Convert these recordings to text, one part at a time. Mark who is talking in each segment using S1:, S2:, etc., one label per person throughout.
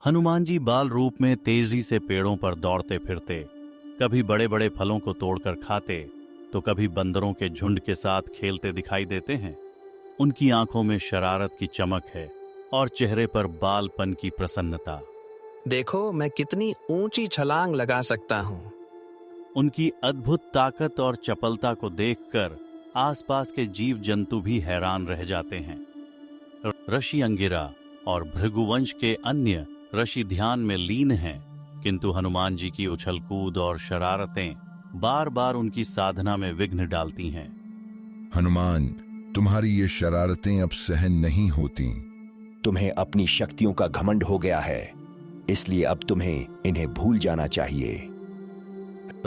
S1: हनुमान जी बाल रूप में तेजी से पेड़ों पर दौड़ते फिरते, कभी बड़े बड़े फलों को तोड़कर खाते तो कभी बंदरों के झुंड के साथ खेलते दिखाई देते हैं। उनकी आंखों में शरारत की चमक है और चेहरे पर बालपन की प्रसन्नता।
S2: देखो मैं कितनी ऊंची छलांग लगा सकता हूँ।
S1: उनकी अद्भुत ताकत और चपलता को देखकर आसपास के जीव जंतु भी हैरान रह जाते हैं। ऋषि अंगिरा और भृगुवंश के अन्य ऋषि ध्यान में लीन हैं, किंतु हनुमान जी की उछल कूद और शरारतें बार बार उनकी साधना में विघ्न डालती हैं।
S3: हनुमान, तुम्हारी ये शरारतें अब सहन नहीं होती।
S4: तुम्हें अपनी शक्तियों का घमंड हो गया है, इसलिए अब तुम्हें इन्हें भूल जाना चाहिए।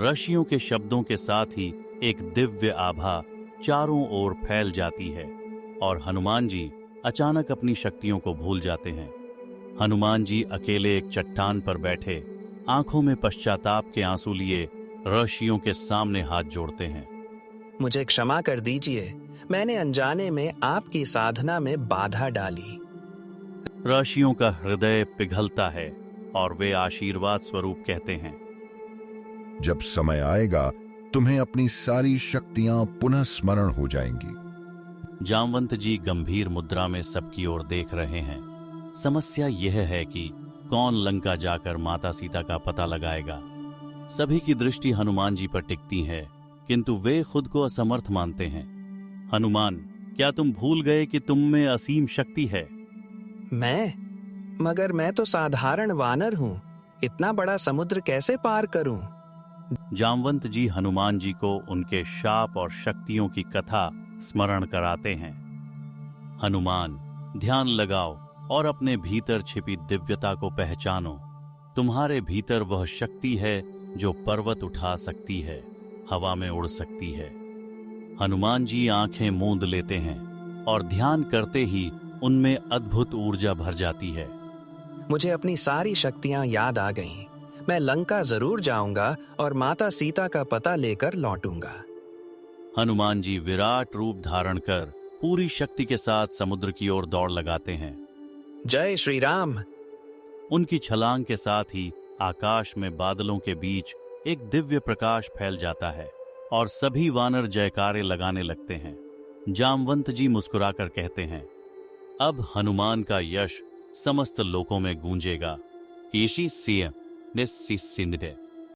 S1: ऋषियों के शब्दों के साथ ही एक दिव्य आभा चारों ओर फैल जाती है और हनुमान जी अचानक अपनी शक्तियों को भूल जाते हैं। हनुमान जी अकेले एक चट्टान पर बैठे, आंखों में पश्चाताप के आंसू लिए ऋषियों के सामने हाथ जोड़ते हैं।
S2: मुझे क्षमा कर दीजिए, मैंने अनजाने में आपकी साधना में बाधा डाली।
S1: ऋषियों का हृदय पिघलता है और वे आशीर्वाद स्वरूप कहते हैं,
S3: जब समय आएगा तुम्हें अपनी सारी शक्तियां पुनः स्मरण हो जाएंगी।
S1: जामवंत जी गंभीर मुद्रा में सबकी ओर देख रहे हैं। समस्या यह है कि कौन लंका जाकर माता सीता का पता लगाएगा। सभी की दृष्टि हनुमान जी पर टिकती है, किंतु वे खुद को असमर्थ मानते हैं। हनुमान, क्या तुम भूल गए कि तुम में असीम शक्ति है?
S2: मगर मैं तो साधारण वानर हूँ, इतना बड़ा समुद्र कैसे पार करूं?
S1: जामवंत जी हनुमान जी को उनके शाप और शक्तियों की कथा स्मरण कराते हैं। हनुमान, ध्यान लगाओ और अपने भीतर छिपी दिव्यता को पहचानो। तुम्हारे भीतर वह शक्ति है जो पर्वत उठा सकती है, हवा में उड़ सकती है। हनुमान जी आंखें मूंद लेते हैं और ध्यान करते ही उनमें अद्भुत ऊर्जा भर जाती है।
S2: मुझे अपनी सारी शक्तियां याद आ गईं। मैं लंका जरूर जाऊंगा और माता सीता का पता लेकर लौटूंगा।
S1: हनुमान जी विराट रूप धारण कर पूरी शक्ति के साथ समुद्र की ओर दौड़ लगाते हैं।
S2: जय श्री राम।
S1: उनकी छलांग के साथ ही आकाश में बादलों के बीच एक दिव्य प्रकाश फैल जाता है और सभी वानर जयकारे लगाने लगते हैं। जामवंत जी मुस्कुराकर कहते हैं, अब हनुमान का यश समस्त लोकों में गूंजेगा। ईशी सिय निस्सिसिंदे।